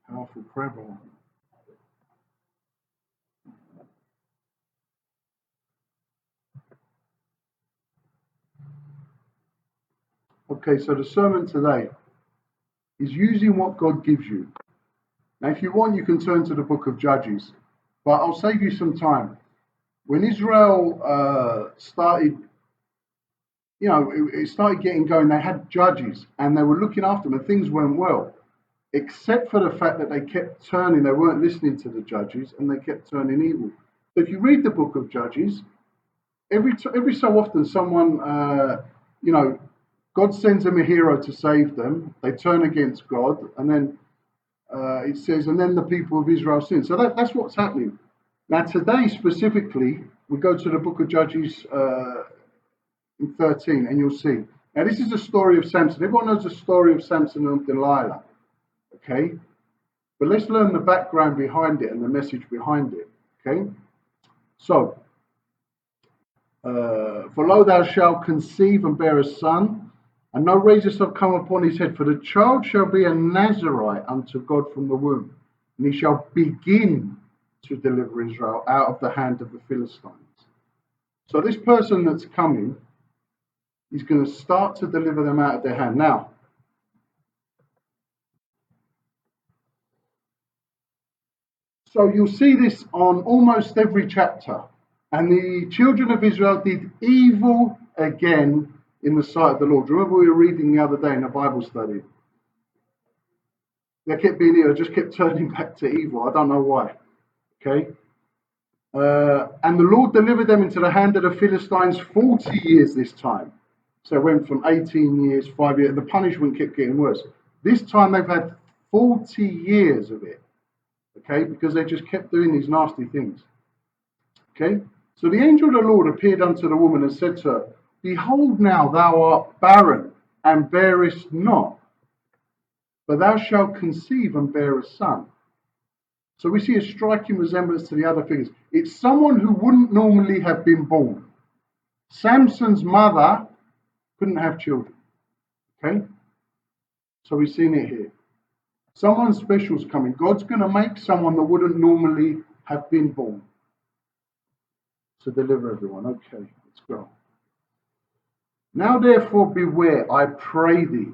Powerful prayer ball. Okay, so the sermon today is using what God gives you. Now, if you want, you can turn to the book of Judges, but I'll save you some time. When Israel started, it started getting going, they had judges and they were looking after them and things went well, except for the fact that they kept turning, they weren't listening to the judges and they kept turning evil. So if you read the book of Judges, every so often someone, God sends them a hero to save them. They turn against God, and then it says, and then the people of Israel sin. So that's what's happening. Now today specifically, we go to the book of Judges in 13, and you'll see. Now this is the story of Samson. Everyone knows the story of Samson and Delilah, okay? But let's learn the background behind it and the message behind it, okay? So, for lo, thou shalt conceive and bear a son, and no razor shall come upon his head, for the child shall be a Nazarite unto God from the womb, and he shall begin to deliver Israel out of the hand of the Philistines. So this person that's coming is going to start to deliver them out of their hand. Now, so you'll see this on almost every chapter. And the children of Israel did evil again in the sight of the Lord. Remember we were reading the other day in a Bible study. They kept being evil, just kept turning back to evil. I don't know why. Okay. And the Lord delivered them into the hand of the Philistines 40 years this time. So it went from 18 years, 5 years. The punishment kept getting worse. This time they've had 40 years of it. Okay, because they just kept doing these nasty things. Okay, so the angel of the Lord appeared unto the woman and said to her, Behold now, thou art barren, and bearest not, but thou shalt conceive and bear a son. So we see a striking resemblance to the other figures. It's someone who wouldn't normally have been born. Samson's mother couldn't have children. Okay, so we've seen it here. Someone special's coming. God's going to make someone that wouldn't normally have been born to deliver everyone. Okay, let's go. Now therefore beware, I pray thee,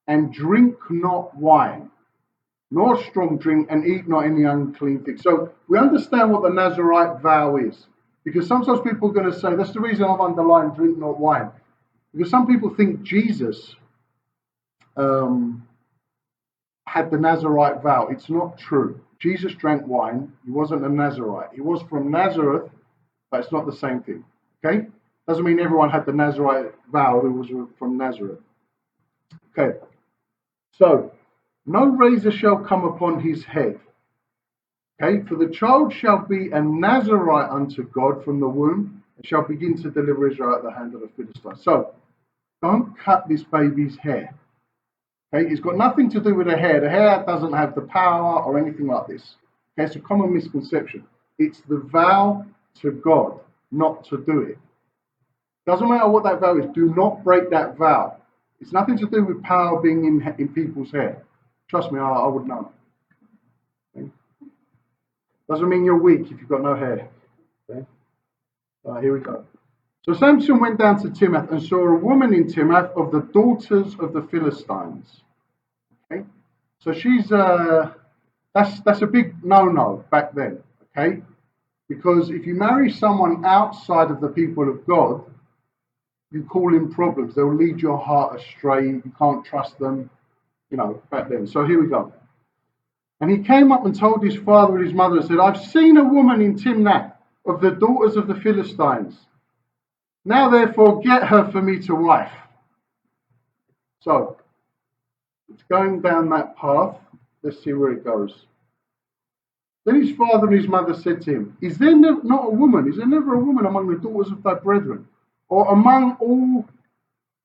and drink not wine, nor strong drink, and eat not any unclean thing. So we understand what the Nazarite vow is, because sometimes people are going to say, that's the reason I've underlined drink not wine, because some people think Jesus had the Nazarite vow. It's not true. Jesus drank wine. He wasn't a Nazarite. He was from Nazareth, but it's not the same thing. Okay? Doesn't mean everyone had the Nazarite vow who was from Nazareth. Okay. So, no razor shall come upon his head. Okay? For the child shall be a Nazarite unto God from the womb, and shall begin to deliver Israel at the hand of the Philistines. So, don't cut this baby's hair. Okay, it's got nothing to do with the hair. The hair doesn't have the power or anything like this. Okay, it's a common misconception. It's the vow to God not to do it. Doesn't matter what that vow is. Do not break that vow. It's nothing to do with power being in people's hair. Trust me, I would know. Okay? Doesn't mean you're weak if you've got no hair. Okay? Here we go. So Samson went down to Timnath and saw a woman in Timnath of the daughters of the Philistines. Okay, so she's that's a big no-no back then. Okay, because if you marry someone outside of the people of God, you call in problems. They'll lead your heart astray. You can't trust them. Back then. So here we go. And he came up and told his father and his mother and said, I've seen a woman in Timnath of the daughters of the Philistines. Now, therefore, get her for me to wife. So, it's going down that path. Let's see where it goes. Then his father and his mother said to him, Is there not a woman? Is there never a woman among the daughters of thy brethren, or among all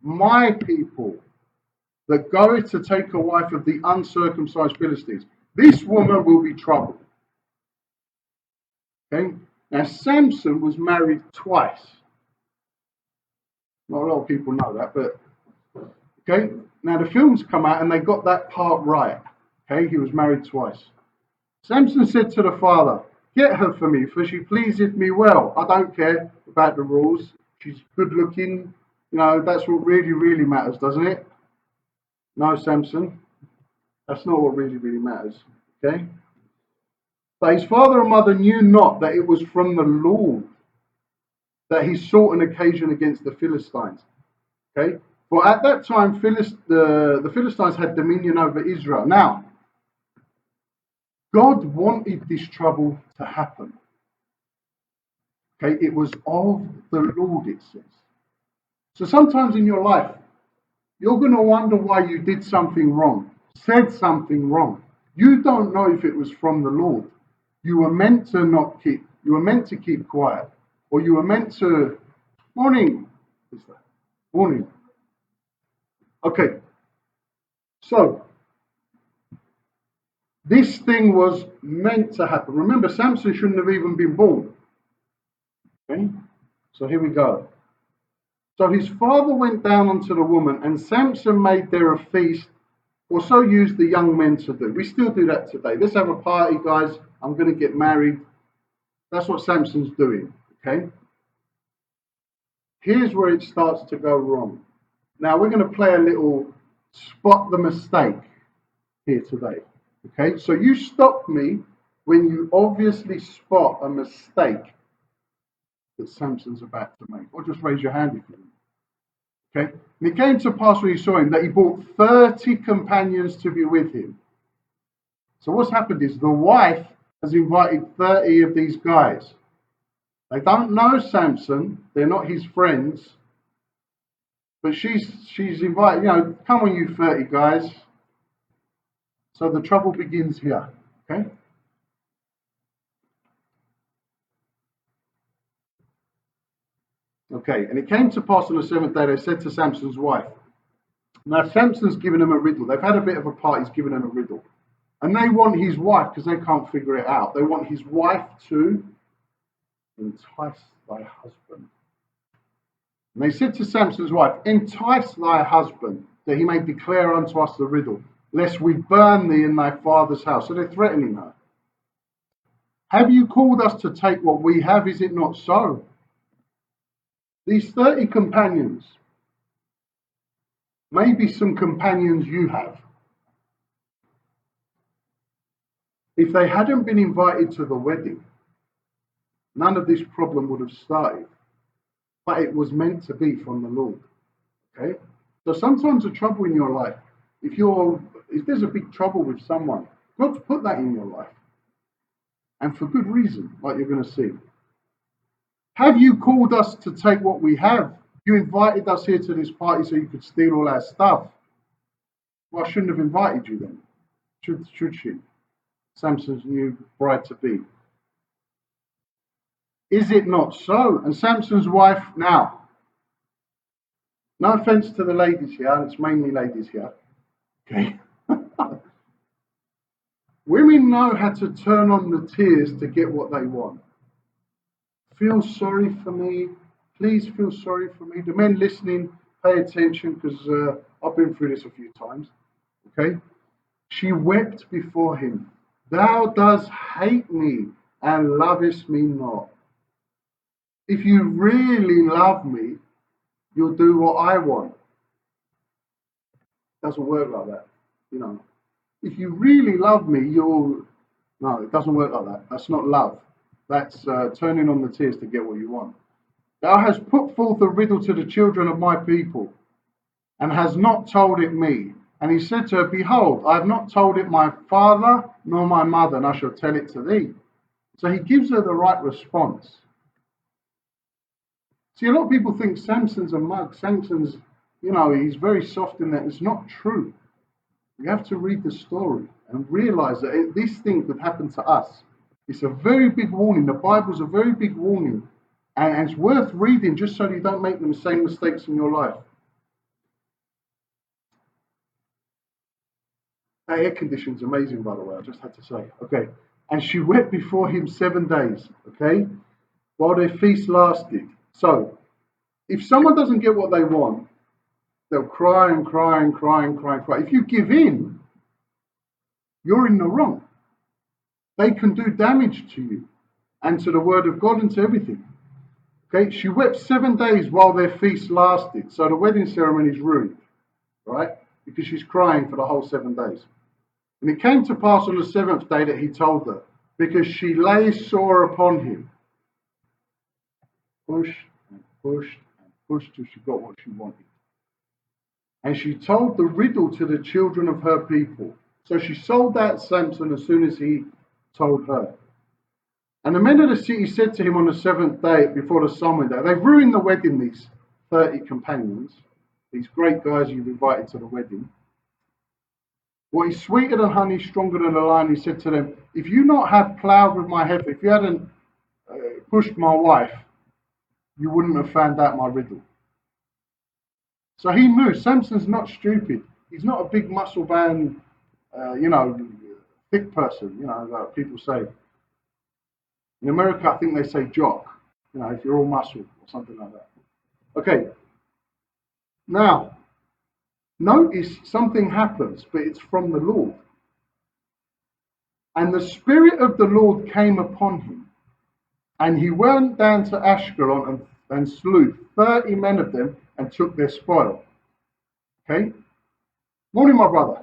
my people, that goeth to take a wife of the uncircumcised Philistines? This woman will be troubled. Okay? Now, Samson was married twice. Not a lot of people know that, but okay. Now the films come out and they got that part right. Okay, he was married twice. Samson said to the father, "Get her for me, for she pleaseth me well. I don't care about the rules. She's good looking. That's what really, really matters, doesn't it?" No, Samson, that's not what really, really matters. Okay? But his father and mother knew not that it was from the Lord that he sought an occasion against the Philistines. Okay? For at that time, the Philistines had dominion over Israel. Now, God wanted this trouble to happen. Okay? It was of the Lord, it says. So sometimes in your life, you're going to wonder why you did something wrong, said something wrong. You don't know if it was from the Lord. You were meant to keep quiet, or you were meant to. Morning. Morning. Okay. So this thing was meant to happen. Remember, Samson shouldn't have even been born. Okay. So here we go. So his father went down unto the woman, and Samson made there a feast, or so used the young men to do. We still do that today. Let's have a party, guys. I'm going to get married. That's what Samson's doing. Okay. Here's where it starts to go wrong. Now we're going to play a little spot the mistake here today. Okay. So you stop me when you obviously spot a mistake that Samson's about to make, or just raise your hand if you want. Okay. And it came to pass when he saw him that he brought 30 companions to be with him. So what's happened is the wife has invited 30 of these guys. They don't know Samson, they're not his friends, but she's invited, come on you 30 guys. So the trouble begins here. Okay. Okay, and it came to pass on the seventh day, they said to Samson's wife. Now Samson's given them a riddle. They've had a bit of a party, he's given them a riddle. And they want his wife, because they can't figure it out. They want his wife to entice thy husband. And they said to Samson's wife, "Entice thy husband, that he may declare unto us the riddle, lest we burn thee in thy father's house." So they're threatening her. "Have you called us to take what we have? Is it not so?" These 30 companions, maybe some companions you have, if they hadn't been invited to the wedding, none of this problem would have started. But it was meant to be from the Lord. Okay? So sometimes the trouble in your life, if there's a big trouble with someone, God's put that in your life. And for good reason, like you're going to see. "Have you called us to take what we have? You invited us here to this party so you could steal all our stuff." Well, I shouldn't have invited you then. Should she? Samson's new bride to be. "Is it not so?" And Samson's wife, now, no offense to the ladies here, and it's mainly ladies here. Okay. Women know how to turn on the tears to get what they want. Feel sorry for me. Please feel sorry for me. The men listening, pay attention, because I've been through this a few times. Okay. She wept before him. "Thou dost hate me and lovest me not." If you really love me, you'll do what I want. It doesn't work like that. If you really love me, no, it doesn't work like that. That's not love. That's turning on the tears to get what you want. "Thou hast put forth a riddle to the children of my people, and has not told it me." And he said to her, "Behold, I have not told it my father nor my mother, and I shall tell it to thee." So he gives her the right response. See, a lot of people think Samson's a mug. Samson's, he's very soft in that. It's not true. You have to read the story and realize that this thing could happen to us. It's a very big warning. The Bible's a very big warning. And it's worth reading just so you don't make the same mistakes in your life. That air conditioning's amazing, by the way, I just had to say. Okay. "And she wept before him 7 days," okay, "while their feast lasted." So, if someone doesn't get what they want, they'll cry and cry and cry and cry and cry. If you give in, you're in the wrong. They can do damage to you and to the word of God and to everything. Okay, she wept 7 days while their feast lasted. So the wedding ceremony is ruined, right? Because she's crying for the whole 7 days. And it came to pass on the 7th day that he told her, because she lay sore upon him. Pushed and pushed and pushed till she got what she wanted. And she told the riddle to the children of her people. So she sold out Samson as soon as he told her. And the men of the city said to him on the 7th day before the sun went down, they've ruined the wedding, these 30 companions, these great guys you've invited to the wedding. What is sweeter than honey, stronger than a lion, he said to them, if you not had ploughed with my heifer, if you hadn't pushed my wife, you wouldn't have found out my riddle. So he knew Samson's not stupid. He's not a big muscle bound, thick person, like people say. In America, I think they say jock, if you're all muscle or something like that. Okay. Now, notice something happens, but it's from the Lord. And the Spirit of the Lord came upon him, and he went down to Ashkelon and slew 30 men of them and took their spoil. Okay? Morning, my brother.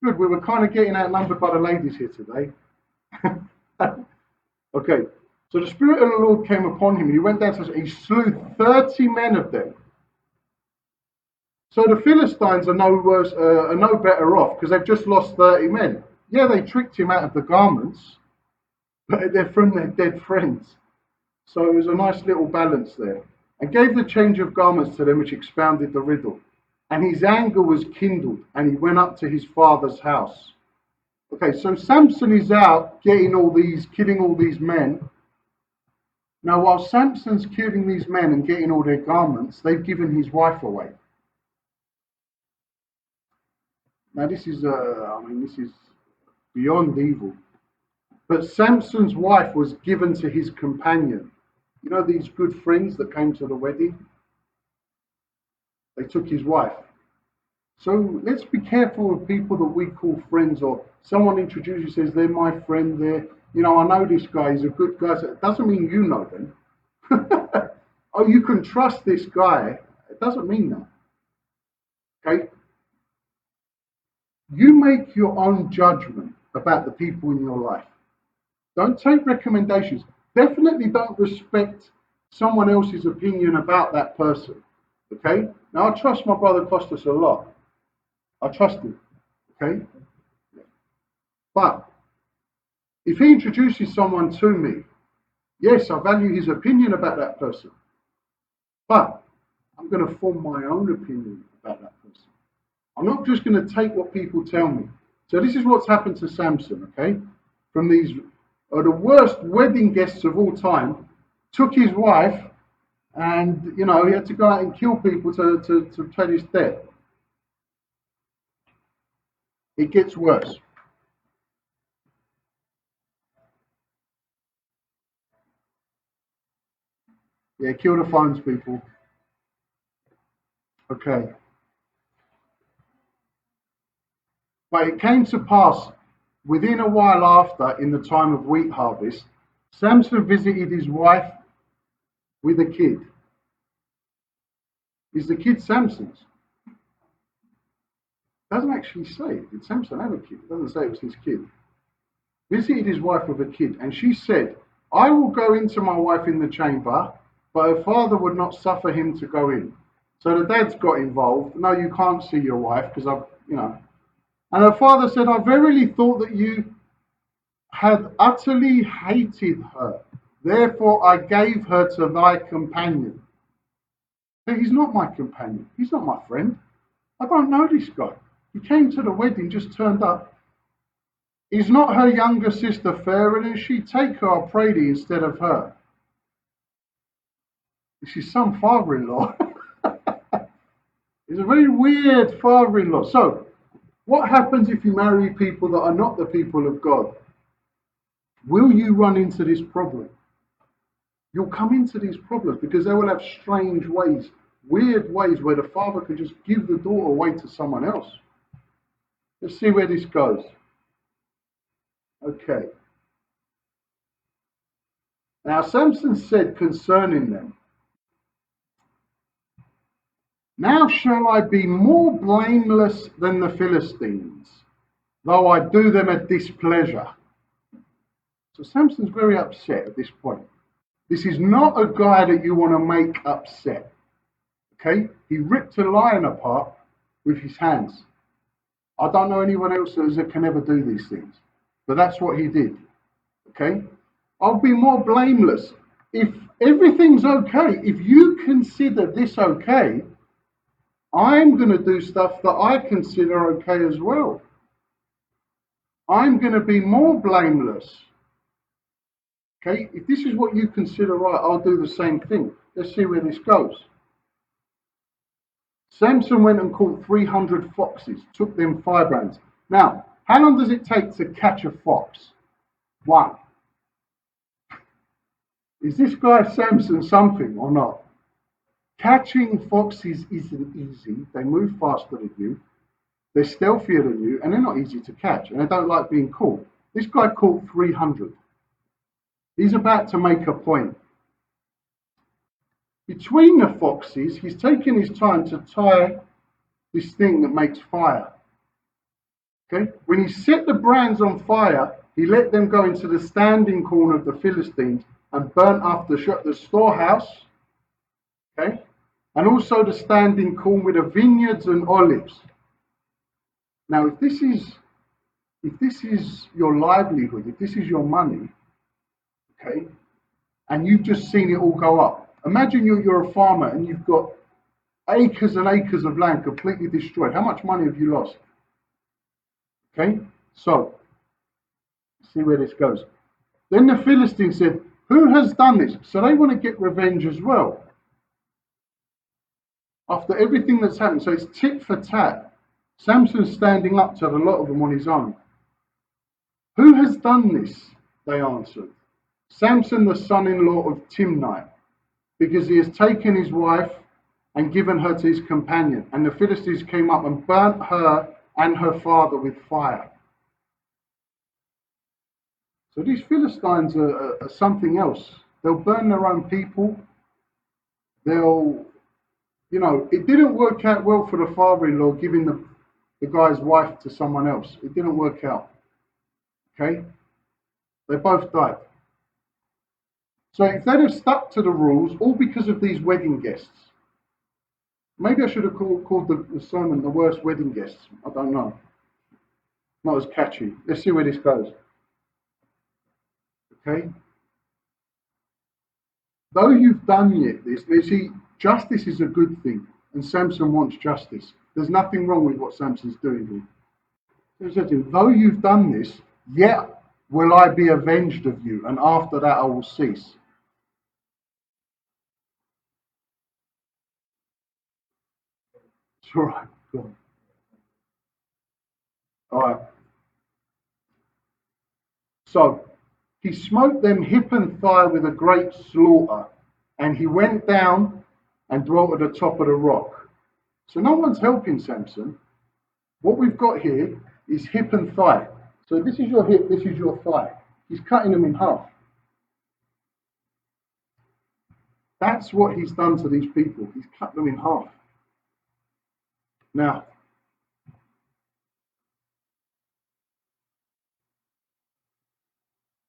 Good, we were kind of getting outnumbered by the ladies here today. Okay, so the Spirit of the Lord came upon him, and he went down to, he slew 30 men of them. So the Philistines are no better off because they've just lost 30 men. Yeah, they tricked him out of the garments, but they're from their dead friends. So it was a nice little balance there. And gave the change of garments to them, which expounded the riddle. And his anger was kindled, and he went up to his father's house. Okay, so Samson is out killing all these men. Now, while Samson's killing these men and getting all their garments, they've given his wife away. Now, this is beyond evil. But Samson's wife was given to his companion. You know these good friends that came to the wedding? They took his wife. So let's be careful of people that we call friends, or someone introduces, says they're my friend, I know this guy, he's a good guy. So it doesn't mean you know them. Oh, you can trust this guy. It doesn't mean that. Okay? You make your own judgment about the people in your life. Don't take recommendations. Definitely don't respect someone else's opinion about that person. Okay? Now, I trust my brother Costas a lot. I trust him. Okay? But if he introduces someone to me, yes, I value his opinion about that person. But I'm going to form my own opinion about that person. I'm not just going to take what people tell me. So this is what's happened to Samson, okay? From these are the worst wedding guests of all time, took his wife, and he had to go out and kill people to pay his debt. It gets worse. Yeah, kill the phones, people. Okay. But it came to pass, within a while after, in the time of wheat harvest, Samson visited his wife with a kid. Is the kid Samson's? It doesn't actually say. Did Samson have a kid? It doesn't say it was his kid. Visited his wife with a kid, and she said, I will go into my wife in the chamber, but her father would not suffer him to go in. So the dad's got involved. No, you can't see your wife because And her father said, I verily thought that you had utterly hated her. Therefore I gave her to thy companion. But he's not my companion. He's not my friend. I don't know this guy. He came to the wedding, just turned up. Is not her younger sister fairer than she? Take her, I pray thee, instead of her. This is some father-in-law. It's a very weird father-in-law. So, what happens if you marry people that are not the people of God? Will you run into this problem? You'll come into these problems because they will have strange ways, weird ways where the father can just give the daughter away to someone else. Let's see where this goes. Okay. Now Samson said concerning them, now shall I be more blameless than the Philistines, though I do them a displeasure. So Samson's very upset at this point. This is not a guy that you want to make upset. Okay? He ripped a lion apart with his hands. I don't know anyone else that can ever do these things, but that's what he did. Okay? I'll be more blameless. If everything's okay, if you consider this okay, I'm going to do stuff that I consider okay as well. I'm going to be more blameless. Okay? If this is what you consider right, I'll do the same thing. Let's see where this goes. Samson went and caught 300 foxes, took them firebrands. Now, how long does it take to catch a fox? One. Is this guy Samson something or not? Catching foxes isn't easy. They move faster than you. They're stealthier than you, and they're not easy to catch, and they don't like being caught. This guy caught 300. He's about to make a point. Between the foxes, he's taken his time to tie this thing that makes fire. Okay? When he set the brands on fire, he let them go into the standing corn of the Philistines and burnt up the storehouse, okay? And also the standing corn with the vineyards and olives. Now, if this is your livelihood, if this is your money, okay, and you've just seen it all go up. Imagine you're a farmer and you've got acres and acres of land completely destroyed. How much money have you lost? Okay, so see where this goes. Then the Philistines said, who has done this? So they want to get revenge as well. After everything that's happened, so it's tit for tat. Samson's standing up to a lot of them on his own. Who has done this? They answered. Samson, the son-in-law of Timnite, because he has taken his wife and given her to his companion. And the Philistines came up and burnt her and her father with fire. So these Philistines are something else. They'll burn their own people. They'll, it didn't work out well for the father-in-law giving the guy's wife to someone else. It didn't work out. Okay? They both died. So if they'd have stuck to the rules, all because of these wedding guests, maybe I should have called the sermon the worst wedding guests. I don't know. Not as catchy. Let's see where this goes. Okay? Though you've done yet this, you see, justice is a good thing, and Samson wants justice. There's nothing wrong with what Samson's doing here. He said to him, though you've done this, yet will I be avenged of you, and after that I will cease. It's all right. Go on. All right. So he smote them hip and thigh with a great slaughter, and he went down and dwelt at the top of the rock. So no one's helping Samson. What we've got here is hip and thigh. So this is your hip, this is your thigh. He's cutting them in half. That's what he's done to these people. He's cut them in half. Now,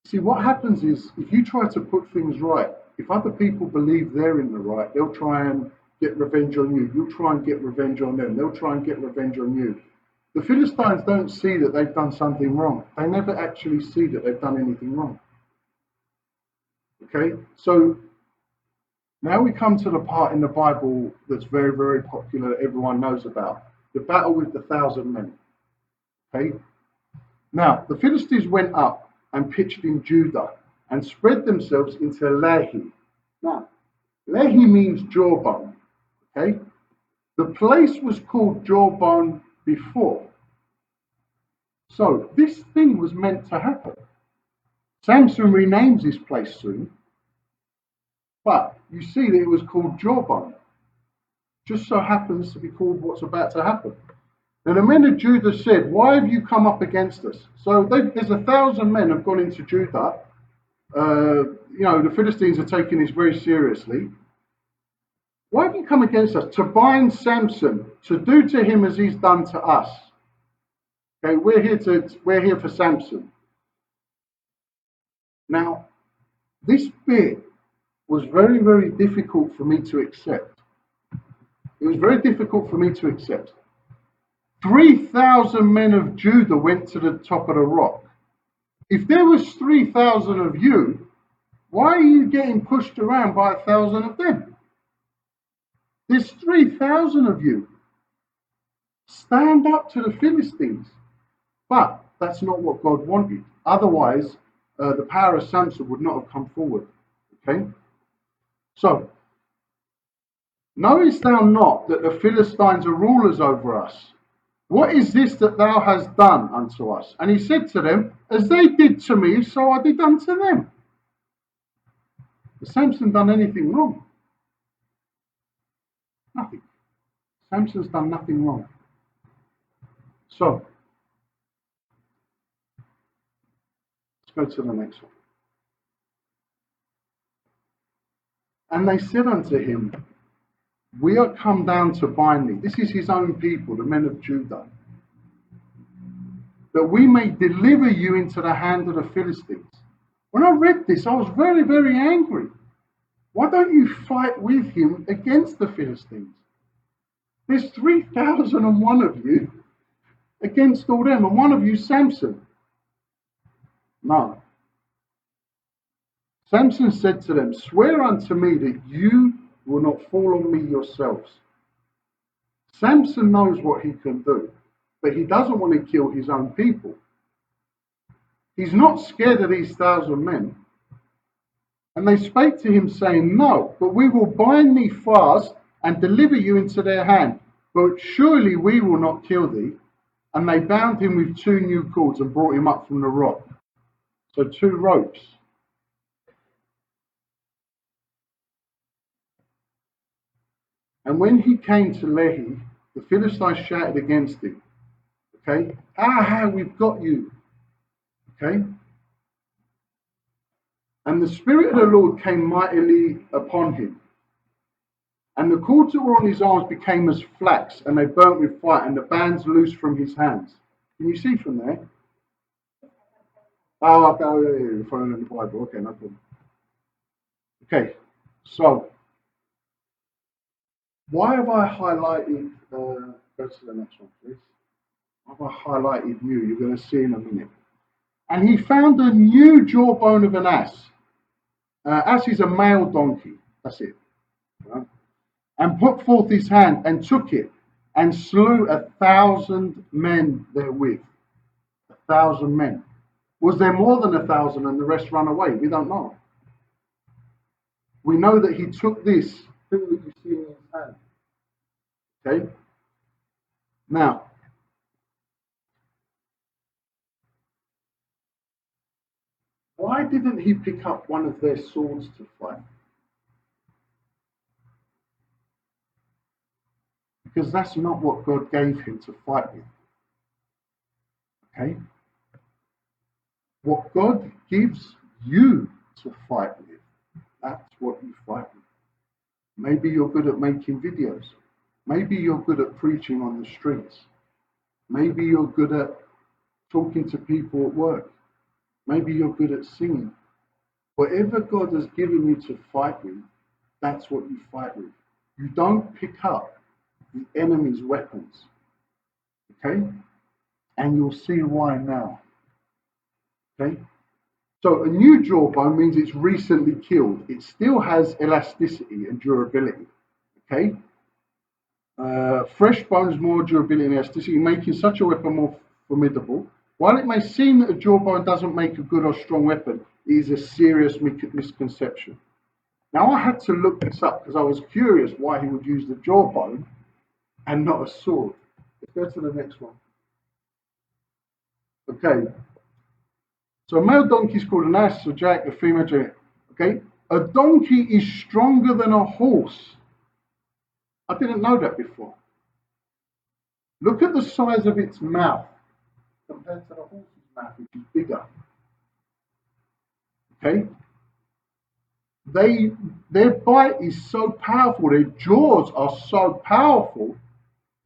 see, what happens is if you try to put things right, if other people believe they're in the right, they'll try and get revenge on you. You'll try and get revenge on them. They'll try and get revenge on you. The Philistines don't see that they've done something wrong. They never actually see that they've done anything wrong. Okay, so now we come to the part in the Bible that's very, very popular that everyone knows about. The battle with the 1,000 men. Okay, now the Philistines went up and pitched in Judah and spread themselves into Lehi. Now, Lehi means jawbone. Okay, the place was called Jawbone before. So this thing was meant to happen. Samson renames this place soon, but you see that it was called Jawbone. Just so happens to be called what's about to happen. And the men of Judah said, why have you come up against us? So there's 1,000 men have gone into Judah. The Philistines are taking this very seriously. Why have you come against us? To bind Samson, to do to him as he's done to us. Okay, we're here for Samson. Now, this bit was very, very difficult for me to accept. It was very difficult for me to accept. 3,000 men of Judah went to the top of the rock. If there was 3,000 of you, why are you getting pushed around by 1,000 of them? There's 3,000 of you. Stand up to the Philistines. But that's not what God wanted. Otherwise, the power of Samson would not have come forward. Okay? So, knowest thou not that the Philistines are rulers over us? What is this that thou hast done unto us? And he said to them, as they did to me, so I did unto them. Has Samson done anything wrong? Nothing. Samson's done nothing wrong. So, let's go to the next one. And they said unto him, we are come down to bind thee. This is his own people, the men of Judah. That we may deliver you into the hand of the Philistines. When I read this, I was very, very angry. Why don't you fight with him against the Philistines? There's 3,001 of you against all them, and one of you, Samson. No. Samson said to them, swear unto me that you will not fall on me yourselves. Samson knows what he can do, but he doesn't want to kill his own people. He's not scared of these 1,000 men. And they spake to him, saying, no, but we will bind thee fast and deliver you into their hand. But surely we will not kill thee. And they bound him with 2 new cords and brought him up from the rock. So 2 ropes. And when he came to Lehi, the Philistines shouted against him. Okay? We've got you. Okay? And the Spirit of the Lord came mightily upon him. And the cords that were on his arms became as flax, and they burnt with fire, and the bands loosed from his hands. Can you see from there? Oh, okay, you're following in the Bible. Okay, no problem. Okay, so why have I highlighted, go to the next one, please. Why have I highlighted you? You're going to see in a minute. And he found a new jawbone of an ass. Ass is a male donkey. That's it. Right? And put forth his hand and took it and slew 1,000 men therewith. 1,000 men. Was there more than 1,000 and the rest ran away? We don't know. We know that he took this thing that you see in his hand. Okay? Now, why didn't he pick up one of their swords to fight? Because that's not what God gave him to fight with. Okay? What God gives you to fight with, that's what you fight with. Maybe you're good at making videos. Maybe you're good at preaching on the streets. Maybe you're good at talking to people at work. Maybe you're good at singing. Whatever God has given you to fight with, that's what you fight with. You don't pick up the enemy's weapons. Okay? And you'll see why now. Okay? So a new jawbone means it's recently killed. It still has elasticity and durability. Okay? Fresh bones, more durability and elasticity, making such a weapon more formidable. While it may seem that a jawbone doesn't make a good or strong weapon, it is a serious misconception. Now I had to look this up because I was curious why he would use the jawbone and not a sword. Let's go to the next one. Okay. So a male donkey is called an ass, a jack, a female jack. Okay. A donkey is stronger than a horse. I didn't know that before. Look at the size of its mouth compared to the horse's mouth, which is bigger. Okay? Their bite is so powerful, their jaws are so powerful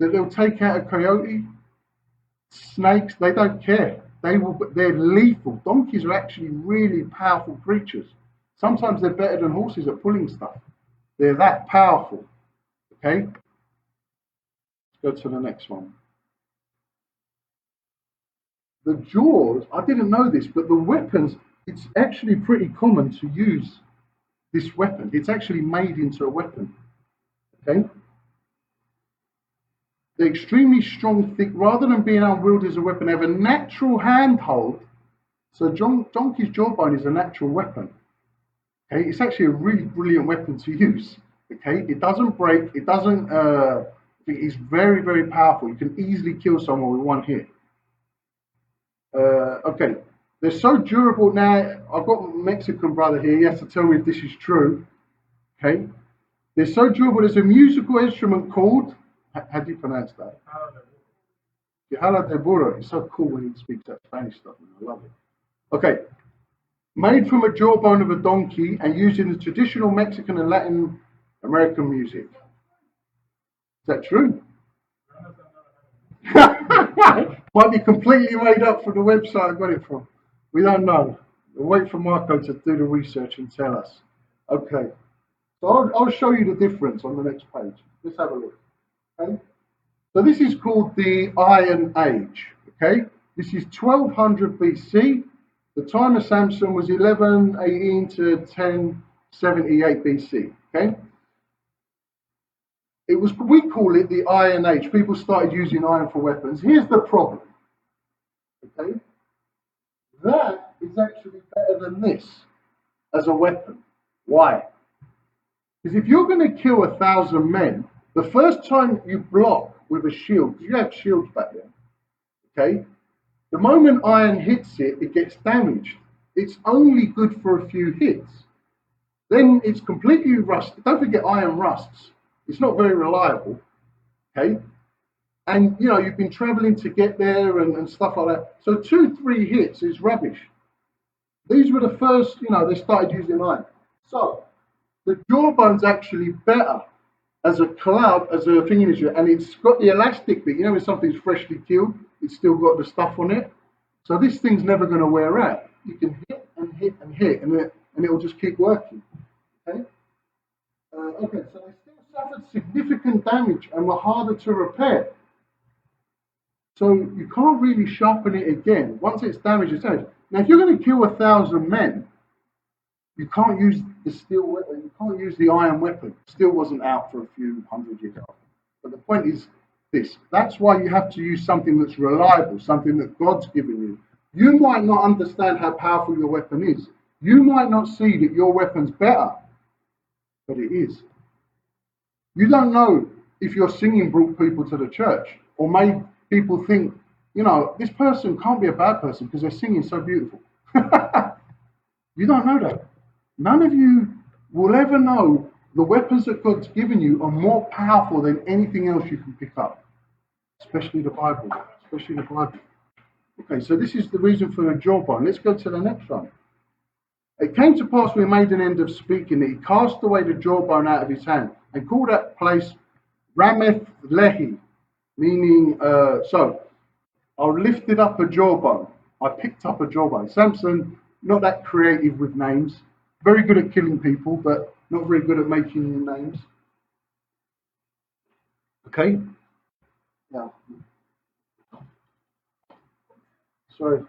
that they'll take out a coyote, snakes, they don't care. They're lethal. Donkeys are actually really powerful creatures. Sometimes they're better than horses at pulling stuff. They're that powerful. Okay? Let's go to the next one. The jaws, I didn't know this, but the weapons, it's actually pretty common to use this weapon. It's actually made into a weapon. Okay? They're extremely strong, thick. Rather than being unwieldy as a weapon, they have a natural handhold. So donkey's jawbone is a natural weapon. Okay? It's actually a really brilliant weapon to use. Okay? It doesn't break. It doesn't. It's very, very powerful. You can easily kill someone with one hit. Okay, they're so durable now. I've got a Mexican brother here. He has to tell me if this is true. Okay, they're so durable. There's a musical instrument called. How do you pronounce that? Jala de burro. It's so cool when he speaks that Spanish stuff. Man. I love it. Okay, made from a jawbone of a donkey and used in the traditional Mexican and Latin American music. Is that true? Might be completely made up from the website I got it from. We don't know. We'll wait for Marco to do the research and tell us. Okay. So I'll show you the difference on the next page. Let's have a look. Okay. So this is called the Iron Age. Okay. This is 1200 BC. The time of Samson was 1118 to 1078 BC. Okay. We call it the Iron Age. People started using iron for weapons. Here's the problem. Okay, that is actually better than this as a weapon. Why? Because if you're going to kill 1,000 men, the first time you block with a shield, because you had shields back then, okay, the moment iron hits it, it gets damaged. It's only good for a few hits. Then it's completely rusted. Don't forget, iron rusts. It's not very reliable, okay? And, you know, you've been traveling to get there and stuff like that. So 2-3 hits is rubbish. These were the first, you know, they started using iron. So the jawbone's actually better as a club, as a thing in Israel. And it's got the elastic bit. You know, when something's freshly killed, it's still got the stuff on it. So this thing's never going to wear out. You can hit and hit and hit, and it will just keep working, okay? Okay, so they still suffered significant damage and were harder to repair. So you can't really sharpen it again. Once it's damaged, it's damaged. Now, if you're going to kill 1,000 men, you can't use the steel weapon. You can't use the iron weapon. Steel wasn't out for a few hundred years after. But the point is this. That's why you have to use something that's reliable, something that God's given you. You might not understand how powerful your weapon is. You might not see that your weapon's better, but it is. You don't know if your singing brought people to the church or made people think, you know, this person can't be a bad person because they're singing so beautiful. You don't know that. None of you will ever know the weapons that God's given you are more powerful than anything else you can pick up, especially the Bible. Especially the Bible. Okay, so this is the reason for the jawbone. Let's go to the next one. It came to pass when he made an end of speaking that he cast away the jawbone out of his hand and called that place Rameth Lehi, meaning, so I lifted up a jawbone. I picked up a jawbone. Samson, not that creative with names, very good at killing people, but not very good at making new names. Okay? Yeah. Sorry.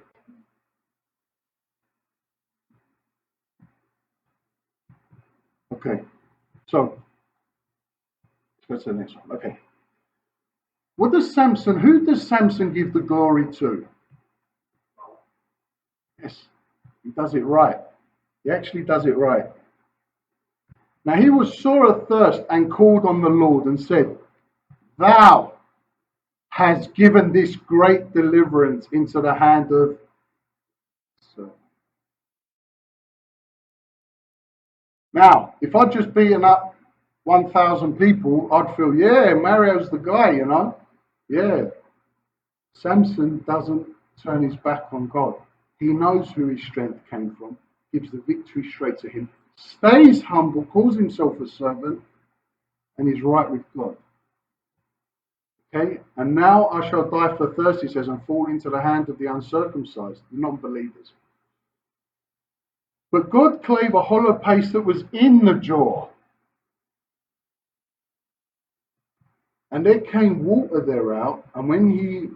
Okay. So, let's go to the next one. Okay. Who does Samson give the glory to? Yes, he does it right. He actually does it right. Now he was sore athirst and called on the Lord and said, Thou hast given this great deliverance into the hand of Saul. Now, if I'd just beaten up 1,000 people, I'd feel, yeah, Mario's the guy, you know. Yeah. Samson doesn't turn his back on God. He knows who his strength came from, gives the victory straight to him, stays humble, calls himself a servant, and is right with God. Okay? And now I shall die for thirst, he says, and fall into the hand of the uncircumcised, the non-believers. But God clave a hollow place that was in the jaw, and there came water thereout, and when he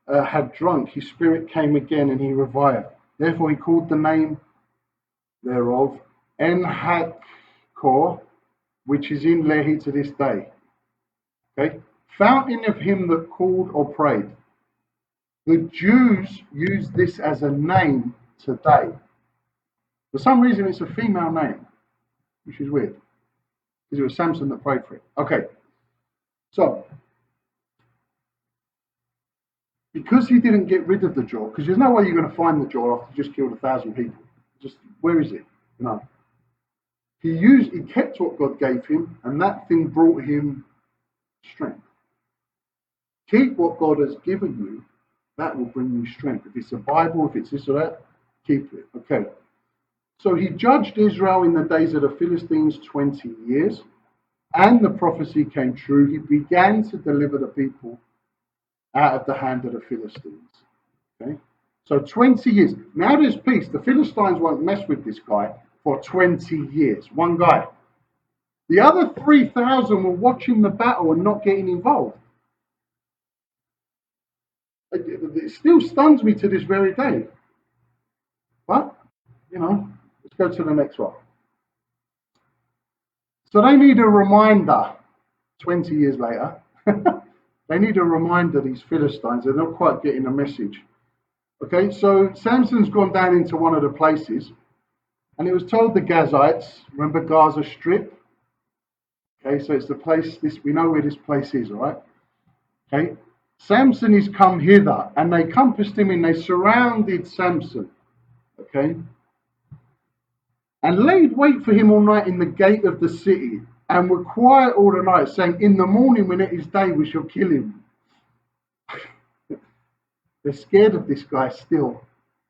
had drunk, his spirit came again, and he revived. Therefore he called the name thereof En-Hakkore, which is in Lehi to this day. Okay? Fountain of him that called or prayed. The Jews use this as a name today. For some reason, it's a female name, which is weird, because it was Samson that prayed for it. Okay, so because he didn't get rid of the jaw, because there's no way you're going to find the jaw after you just killed 1,000 people. Just where is it? No. He kept what God gave him, and that thing brought him strength. Keep what God has given you, that will bring you strength. If it's a Bible, if it's this or that, keep it. Okay. So he judged Israel in the days of the Philistines 20 years, and the prophecy came true. He began to deliver the people out of the hand of the Philistines. Okay. So 20 years. Now there's peace. The Philistines won't mess with this guy for 20 years. One guy. The other 3,000 were watching the battle and not getting involved. It still stuns me to this very day. But, let's go to the next one. So they need a reminder 20 years later. They need a reminder, these Philistines. They're not quite getting the message. Okay, so Samson's gone down into one of the places, and it was told the Gazites, remember Gaza Strip? Okay, so it's the place, we know where this place is, all right? Okay, Samson is come hither, and they compassed him in, they surrounded Samson, okay? And laid wait for him all night in the gate of the city, and were quiet all the night, saying, in the morning when it is day, we shall kill him. They're scared of this guy still.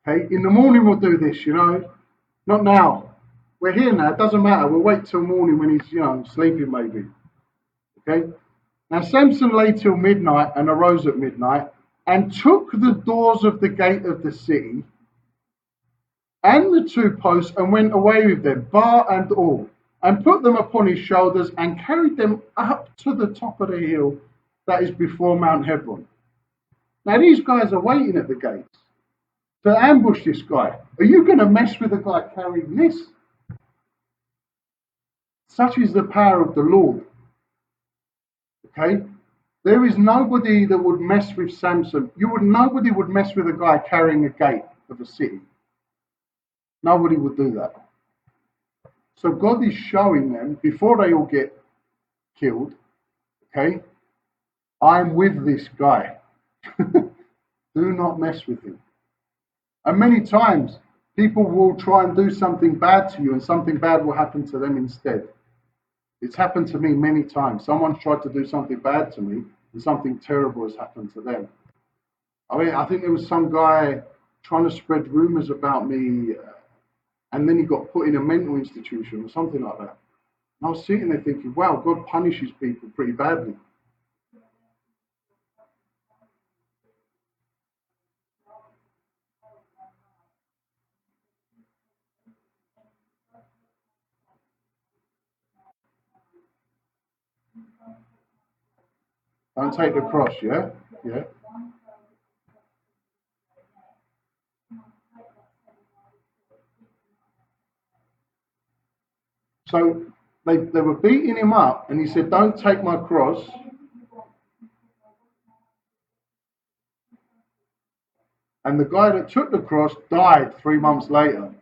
Okay, in the morning we'll do this, not now. We're here now, it doesn't matter. We'll wait till morning when he's, sleeping maybe. Okay, now Samson lay till midnight and arose at midnight and took the doors of the gate of the city and the two posts and went away with them, bar and all, and put them upon his shoulders and carried them up to the top of the hill that is before Mount Hebron. Now these guys are waiting at the gates to ambush this guy. Are you going to mess with a guy carrying this? Such is the power of the Lord. Okay? There is nobody that would mess with Samson. Nobody would mess with a guy carrying a gate of a city. Nobody would do that. So God is showing them, before they all get killed, okay, I'm with this guy. Do not mess with him. And many times, people will try and do something bad to you, and something bad will happen to them instead. It's happened to me many times. Someone's tried to do something bad to me, and something terrible has happened to them. I think there was some guy trying to spread rumors about me, and then he got put in a mental institution or something like that. And I was sitting there thinking, wow, God punishes people pretty badly. Don't take the cross, yeah? Yeah. So they were beating him up, and he said, don't take my cross. And the guy that took the cross died 3 months later.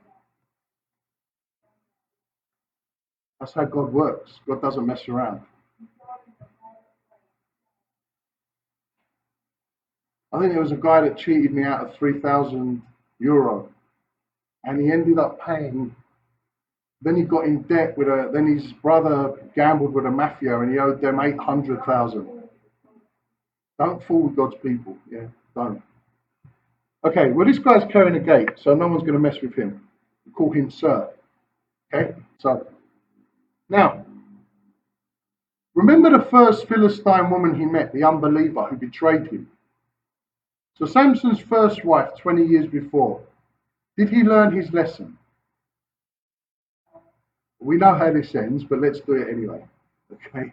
That's how God works. God doesn't mess around. I think there was a guy that cheated me out of €3,000, and he ended up paying. Then he got in debt then his brother gambled with a mafia, and he owed them 800,000. Don't fool with God's people. Yeah, don't. Okay, well, this guy's carrying a gate, so no one's going to mess with him. We call him Sir. Okay, so now, remember the first Philistine woman he met, the unbeliever who betrayed him? So Samson's first wife, 20 years before, did he learn his lesson? We know how this ends, but let's do it anyway. Okay.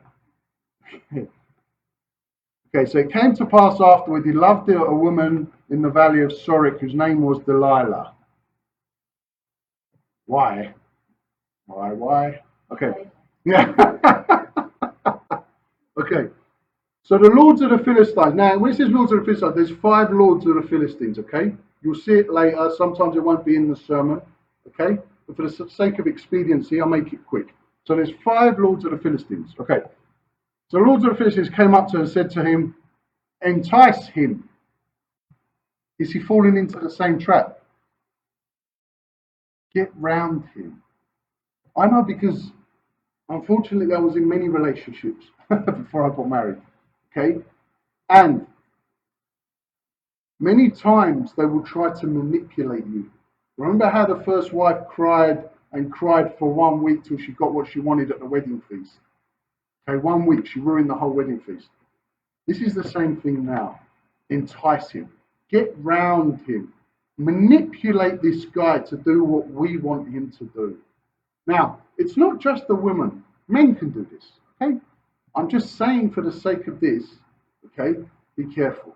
Okay, so it came to pass afterward, he loved a woman in the valley of Sorek whose name was Delilah. Why? Why? Okay. Yeah. Okay. So the lords of the Philistines. Now, when it says lords of the Philistines, there's 5 lords of the Philistines, okay? You'll see it later. Sometimes it won't be in the sermon, okay? But for the sake of expediency, I'll make it quick. So there's 5 lords of the Philistines, okay? So the lords of the Philistines came up to him and said to him, entice him. Is he falling into the same trap? Get round him. I know, because unfortunately I was in many relationships before I got married. Okay? And many times they will try to manipulate you. Remember how the first wife cried and cried for 1 week till she got what she wanted at the wedding feast? Okay, 1 week, she ruined the whole wedding feast. This is the same thing now. Entice him. Get round him. Manipulate this guy to do what we want him to do. Now, it's not just the women. Men can do this. Okay? I'm just saying, for the sake of this, okay, be careful.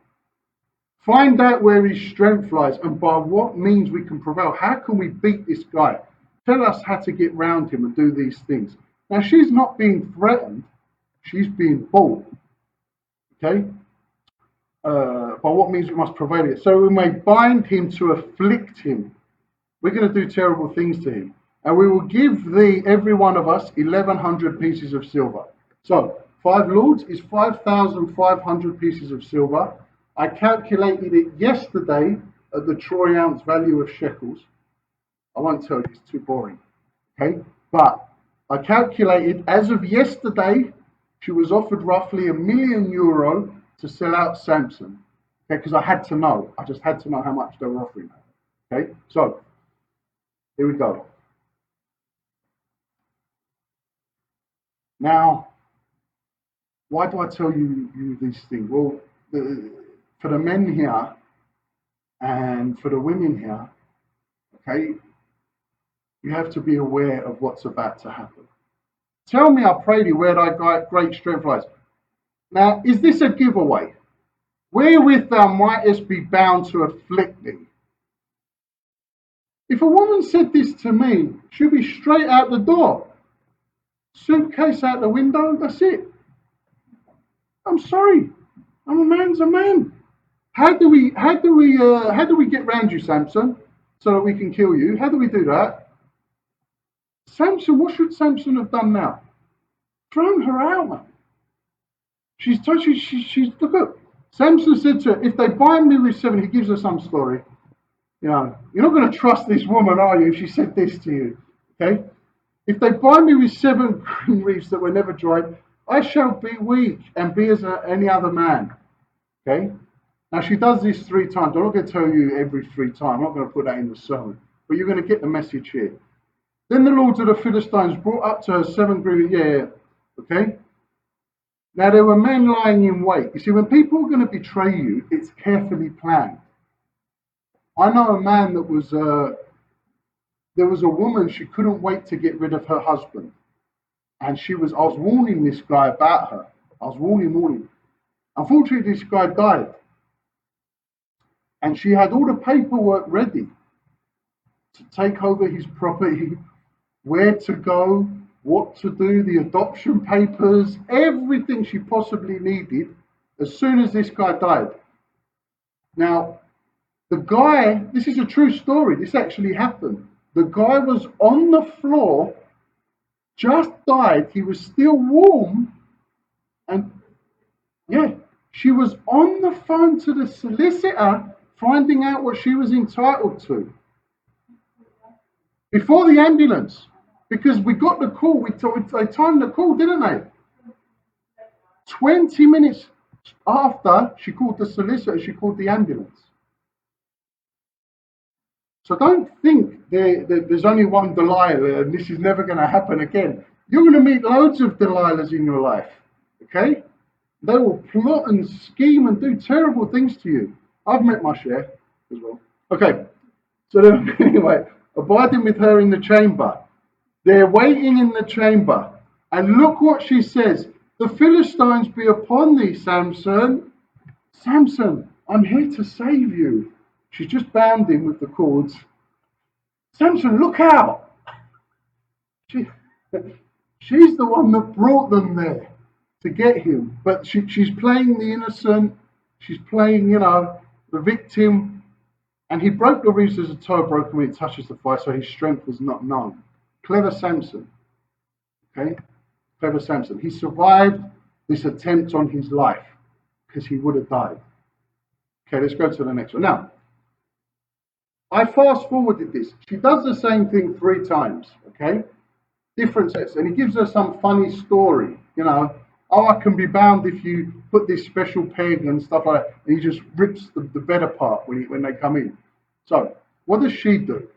Find out where his strength lies and by what means we can prevail. How can we beat this guy? Tell us how to get round him and do these things. Now, she's not being threatened. She's being bought. Okay? By what means we must prevail it. So we may bind him to afflict him. We're going to do terrible things to him. And we will give thee, every one of us, 1,100 pieces of silver. So 5 lords is 5,500 pieces of silver. I calculated it yesterday at the troy ounce value of shekels. I won't tell you, it's too boring. Okay? But I calculated, as of yesterday, she was offered roughly €1,000,000 to sell out Samson. Okay, because I had to know. I just had to know how much they were offering her. Okay, so here we go. Now, why do I tell you these things? Well, for the men here and for the women here, okay, you have to be aware of what's about to happen. Tell me, I pray thee, where thy great strength lies. Now, is this a giveaway? Wherewith thou mightest be bound to afflict thee. If a woman said this to me, she'll be straight out the door. Suitcase out the window, that's it. I'm sorry. A man's a man. How do we get round you, Samson, so that we can kill you? How do we do that? Samson, what should Samson have done now? Thrown her out, man. She's look at. Samson said to her, if they bind me with 7, he gives her some story. You know, you're not going to trust this woman, are you, if she said this to you? Okay? If they bind me with 7 green reefs that were never dried, I shall be weak and be as any other man. Okay? Now, she does this 3 times. I'm not going to tell you every 3 times. I'm not going to put that in the sermon. But you're going to get the message here. Then the lords of the Philistines brought up to her 7 green. Yeah. Okay? Now, there were men lying in wait. You see, when people are going to betray you, it's carefully planned. I know a man that was, there was a woman, she couldn't wait to get rid of her husband. And I was warning this guy about her. I was warning. Unfortunately, this guy died. And she had all the paperwork ready to take over his property, where to go, what to do, the adoption papers, everything she possibly needed as soon as this guy died. Now, the guy, this is a true story, this actually happened. The guy was on the floor, just died, he was still warm, and yeah, she was on the phone to the solicitor finding out what she was entitled to. Before the ambulance. Because we got the call, they timed the call, didn't they? 20 minutes. After she called the solicitor, she called the ambulance. So don't think there's only one Delilah and this is never going to happen again. You're going to meet loads of Delilahs in your life, okay? They will plot and scheme and do terrible things to you. I've met my share as well. Okay, so then, anyway, abiding with her in the chamber. They're waiting in the chamber. And look what she says. The Philistines be upon thee, Samson. Samson, I'm here to save you. She's just bound him with the cords. Samson, look out! She's the one that brought them there to get him. But she's playing the innocent. She's playing, the victim. And he broke the reeds as a toe broken when he touches the fire, so his strength was not known. Clever Samson. Okay? Clever Samson. He survived this attempt on his life because he would have died. Okay, let's go to the next one. Now, I fast forwarded this. She does the same thing 3 times, okay? Different sets. And he gives her some funny story, Oh, I can be bound if you put this special peg and stuff like that. And he just rips the bed apart when they come in. So, what does she do?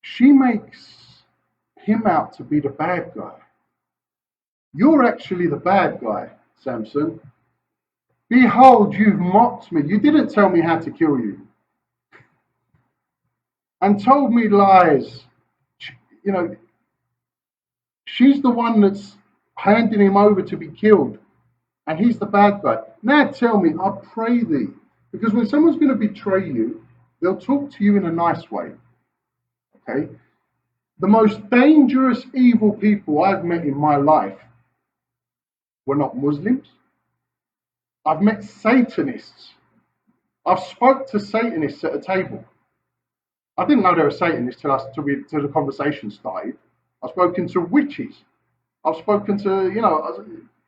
She makes him out to be the bad guy. You're actually the bad guy, Samson. Behold, you've mocked me. You didn't tell me how to kill you. And told me lies. She's the one that's handing him over to be killed. And he's the bad guy. Now tell me, I pray thee. Because when someone's going to betray you, they'll talk to you in a nice way. Okay? The most dangerous evil people I've met in my life were not Muslims. I've met Satanists. I've spoke to Satanists at a table. I didn't know they were Satanists till the conversation started. I've spoken to witches. I've spoken to,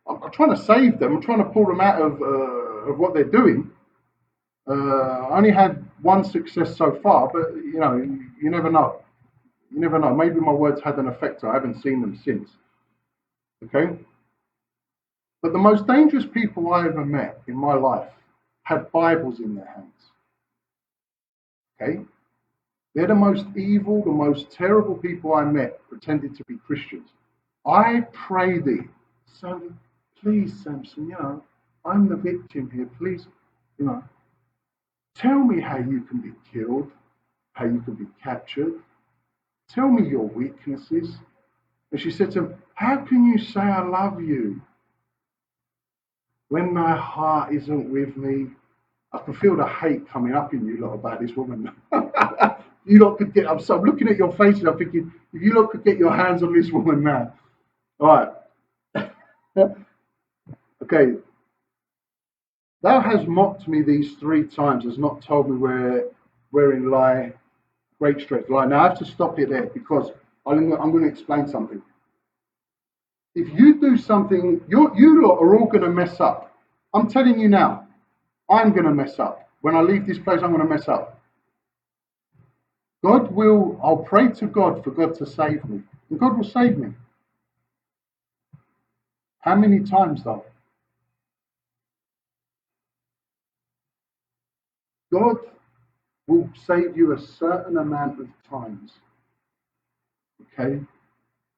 I'm trying to save them. I'm trying to pull them out of what they're doing. I only had one success so far, but, you never know. You never know. Maybe my words had an effect. I haven't seen them since. Okay? But the most dangerous people I ever met in my life had Bibles in their hands. Okay? They're the most evil, the most terrible people I met pretended to be Christians. I pray thee, so please, Samson, I'm the victim here. Please, tell me how you can be killed, how you can be captured. Tell me your weaknesses. And she said to him, how can you say I love you when my heart isn't with me? I can feel the hate coming up in you lot about this woman. You lot could get, I'm looking at your faces, I'm thinking, if you lot could get your hands on this woman now. All right. Okay. Thou hast mocked me these 3 times, has not told me wherein lie great strength. Right, now I have to stop it there because I'm going to explain something. If you do something, you lot are all going to mess up. I'm telling you now, I'm going to mess up. When I leave this place, I'm going to mess up. I'll pray to God for God to save me. And God will save me. How many times though? God will save you a certain amount of times. Okay?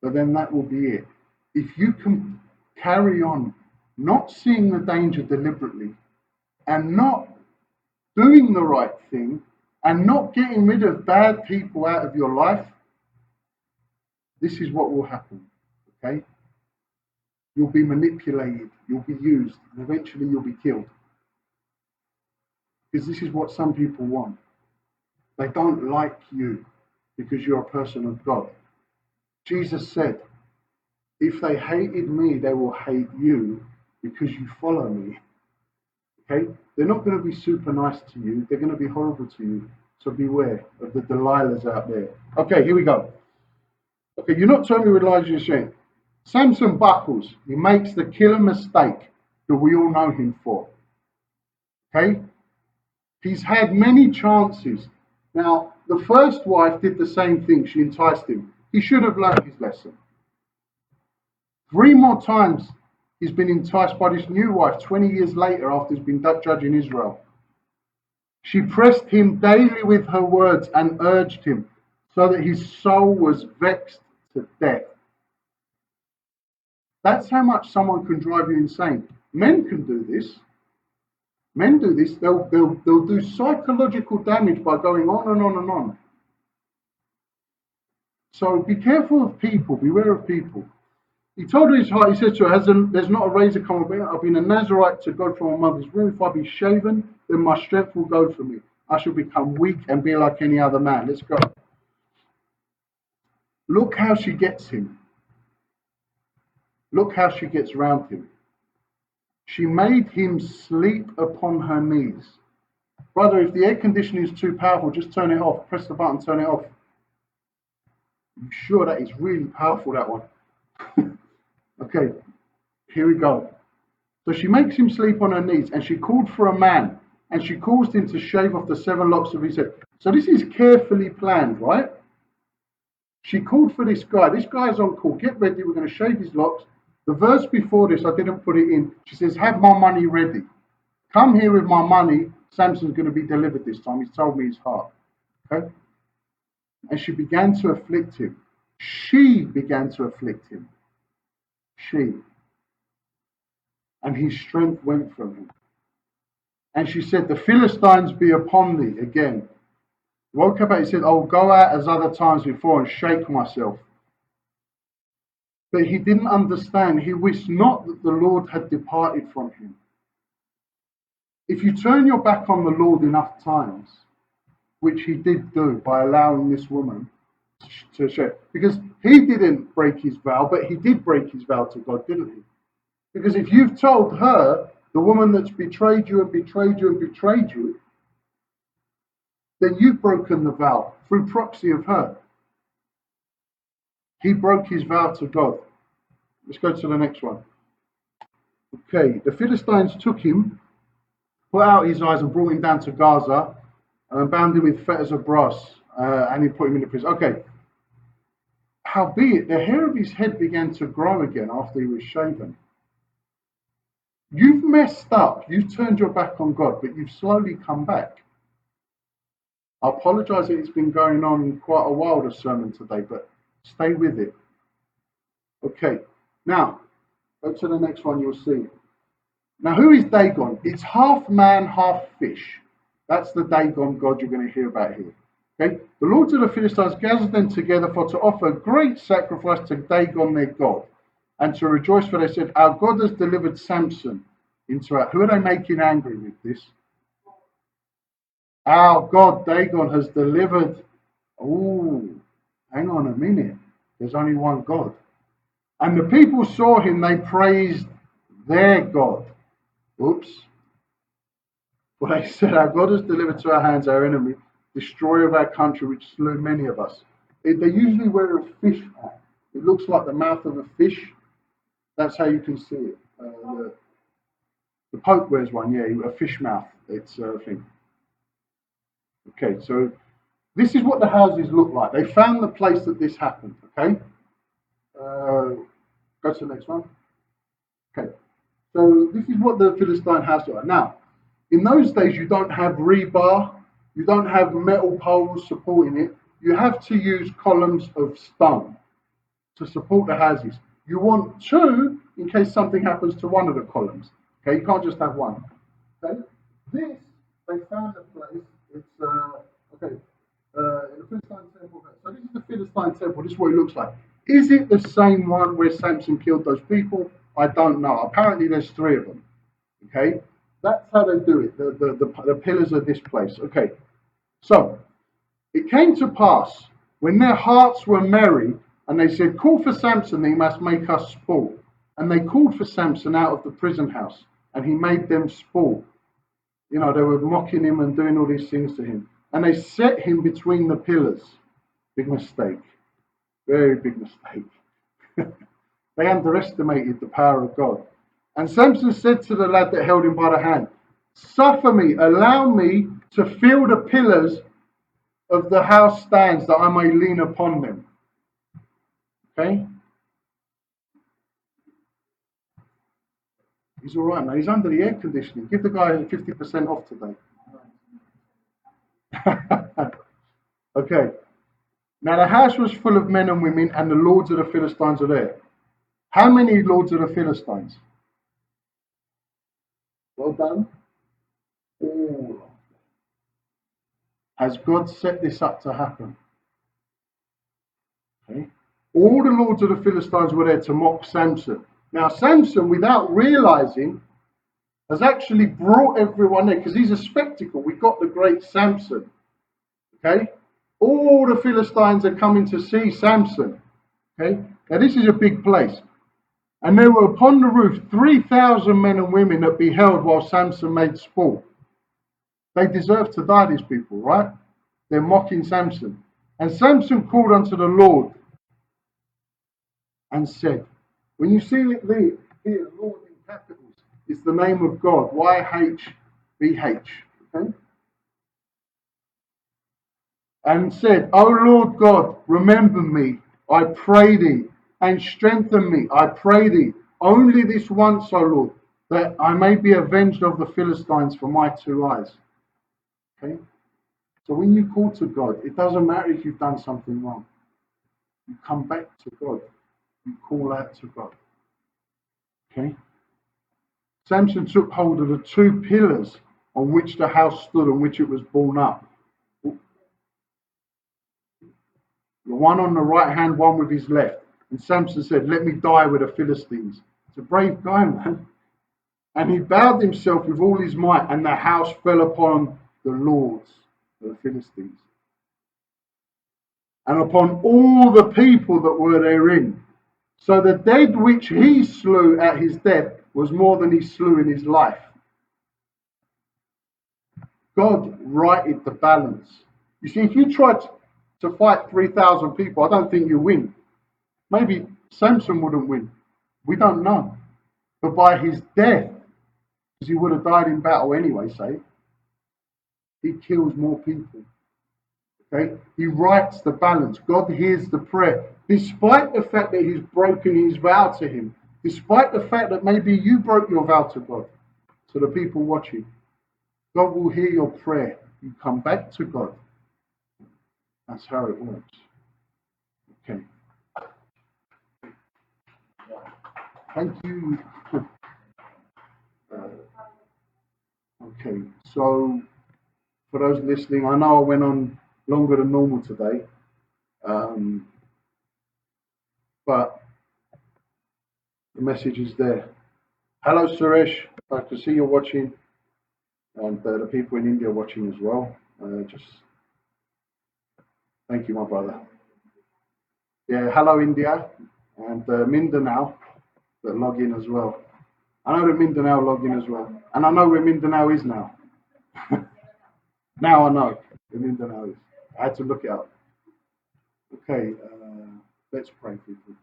But then that will be it. If you can carry on not seeing the danger deliberately and not doing the right thing and not getting rid of bad people out of your life, this is what will happen. Okay? You'll be manipulated, you'll be used, and eventually you'll be killed. Because this is what some people want. They don't like you because you're a person of God. Jesus said, if they hated me, they will hate you because you follow me. Okay? They're not going to be super nice to you. They're going to be horrible to you. So beware of the Delilahs out there. Okay, here we go. Okay, you're not telling me what Elijah is saying. Samson buckles. He makes the killer mistake that we all know him for. Okay? He's had many chances. Now, the first wife did the same thing. She enticed him. He should have learned his lesson. 3 more times He's been enticed by this new wife 20 years later after he's been judging Israel. She pressed him daily with her words and urged him, so that his soul was vexed to death. That's how much someone can drive you insane. Men can do this. Men do this. They'll do psychological damage by going on and on and on. So be careful of people. Beware of people. He told her his heart. He said to her, "There's not a razor come about. I've been a Nazarite to God from my mother's womb. If I be shaven, then my strength will go from me. I shall become weak and be like any other man." Let's go. Look how she gets him. Look how she gets round him. She made him sleep upon her knees. Brother, if the air conditioning is too powerful, just turn it off. Press the button, turn it off. I'm sure that is really powerful, that one. Okay, here we go. So she makes him sleep on her knees, and she called for a man, and she caused him to shave off the 7 locks of his head. So this is carefully planned, right? She called for this guy. This guy is on call. Get ready, we're going to shave his locks. The verse before this, I didn't put it in. She says, "Have my money ready. Come here with my money. Samson's going to be delivered this time. He's told me his heart." Okay? And she began to afflict him. She began to afflict him. She. And his strength went from him. And she said, "The Philistines be upon thee." Again. Woke up and he said, "I will go out as other times before and shake myself." But he didn't understand. He wished not that the Lord had departed from him. If you turn your back on the Lord enough times, which he did do by allowing this woman to share, because he didn't break his vow, but he did break his vow to God, didn't he? Because if you've told her, the woman that's betrayed you and betrayed you and betrayed you, then you've broken the vow through proxy of her. He broke his vow to God. Let's go to the next one. Okay, the Philistines took him, put out his eyes and brought him down to Gaza and bound him with fetters of brass, and he put him in the prison. Okay. Howbeit, the hair of his head began to grow again after he was shaven. You've messed up. You've turned your back on God, but you've slowly come back. I apologize that it's been going on quite a while, the sermon today, but stay with it. Okay, now, go to the next one, you'll see. Now, who is Dagon? It's half man, half fish. That's the Dagon God you're going to hear about here. Okay, the lords of the Philistines gathered them together for to offer a great sacrifice to Dagon their God, and to rejoice, for they said, "Our God has delivered Samson into our..." Who are they making angry with this? Our God, Dagon, has delivered. Oh, hang on a minute. There's only one God. And the people saw him, they praised their God. Oops. Well, they said, "Our God has delivered to our hands our enemy, destroyer of our country, which slew many of us." They usually wear a fish hat. It looks like the mouth of a fish. That's how you can see it. The Pope wears one, yeah, a fish mouth. It's a thing. Okay, so this is what the houses look like. They found the place that this happened, okay? Go to the next one. Okay, so this is what the Philistine house looked like. Now, in those days, you don't have rebar, you don't have metal poles supporting it. You have to use columns of stone to support the houses. You want 2 in case something happens to one of the columns. Okay, you can't just have one. Okay, this, they found a place. It's okay. The Philistine temple. So this is the Philistine temple. This is what it looks like. Is it the same one where Samson killed those people? I don't know. Apparently, there's 3 of them. Okay, that's how they do it. The pillars of this place. Okay, so it came to pass when their hearts were merry, and they said, "Call for Samson, that he must make us sport." And they called for Samson out of the prison house, and he made them sport. You know, they were mocking him and doing all these things to him. And they set him between the pillars. Big mistake. Very big mistake. They underestimated the power of God. And Samson said to the lad that held him by the hand, "Suffer me, allow me to feel the pillars of the house stands, that I may lean upon them." Okay? He's all right, man. He's under the air conditioning. Give the guy 50% off today. Okay. Now the house was full of men and women, and the lords of the Philistines are there. How many lords of the Philistines? Well done. All. Has God set this up to happen? Okay. All the lords of the Philistines were there to mock Samson. Now Samson, without realizing, has actually brought everyone there because he's a spectacle. We've got the great Samson. Okay. All the Philistines are coming to see Samson. Okay. Now this is a big place. And there were upon the roof 3,000 men and women that beheld while Samson made sport. They deserve to die, these people, right? They're mocking Samson. And Samson called unto the Lord and said, when you see it here, Lord in capitals, it's the name of God, YHVH. Okay? And said, O Lord God, remember me, I pray thee, and strengthen me, I pray thee, only this once, O Lord, that I may be avenged of the Philistines for my 2 eyes. Okay? So when you call to God, it doesn't matter if you've done something wrong. You come back to God. You call out to God. Okay? Samson took hold of the 2 pillars on which the house stood, on which it was borne up. The one on the right hand, one with his left. And Samson said, let me die with the Philistines. It's a brave guy, man. And he bowed himself with all his might, and the house fell upon the lords of the Philistines, and upon all the people that were therein. So the dead which he slew at his death was more than he slew in his life. God righted the balance. You see, if you tried to fight 3,000 people, I don't think you win. Maybe Samson wouldn't win. We don't know. But by his death, because he would have died in battle anyway, say, he kills more people. Okay? He rights the balance. God hears the prayer. Despite the fact that he's broken his vow to him, despite the fact that maybe you broke your vow to God, to the people watching, God will hear your prayer. You come back to God. That's how it works. Okay. Thank you. Okay, so for those listening, I know I went on longer than normal today, but the message is there. Hello, Suresh. I can see you're watching, and the people in India watching as well. Just thank you, my brother. Yeah, hello, India, and Mindanao that log in as well. I know that Mindanao log in as well, and I know where Mindanao is now. Now I know where Mindanao is. I had to look it up. Okay, let's pray, people.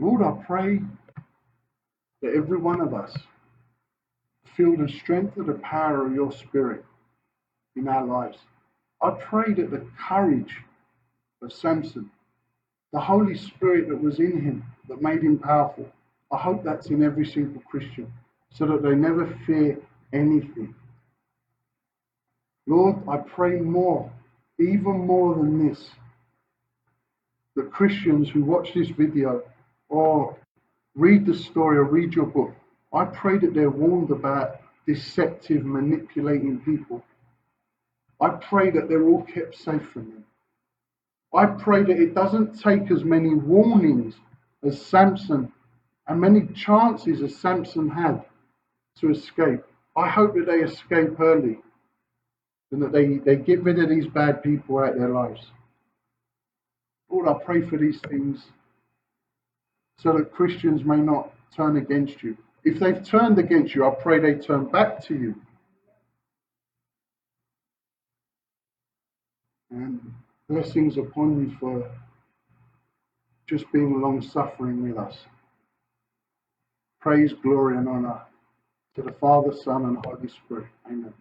Lord, I pray that every one of us feel the strength of the power of your Spirit in our lives. I pray that the courage of Samson, the Holy Spirit that was in him, that made him powerful, I hope that's in every single Christian, so that they never fear anything. Lord, I pray more, even more than this, that Christians who watch this video or read the story or read your book, I pray that they're warned about deceptive, manipulating people. I pray that they're all kept safe from them. I pray that it doesn't take as many warnings as Samson and many chances as Samson had to escape. I hope that they escape early and that they get rid of these bad people out of their lives. Lord, I pray for these things so that Christians may not turn against you. If they've turned against you, I pray they turn back to you. And blessings upon you for just being long-suffering with us. Praise, glory, and honor to the Father, Son, and Holy Spirit. Amen.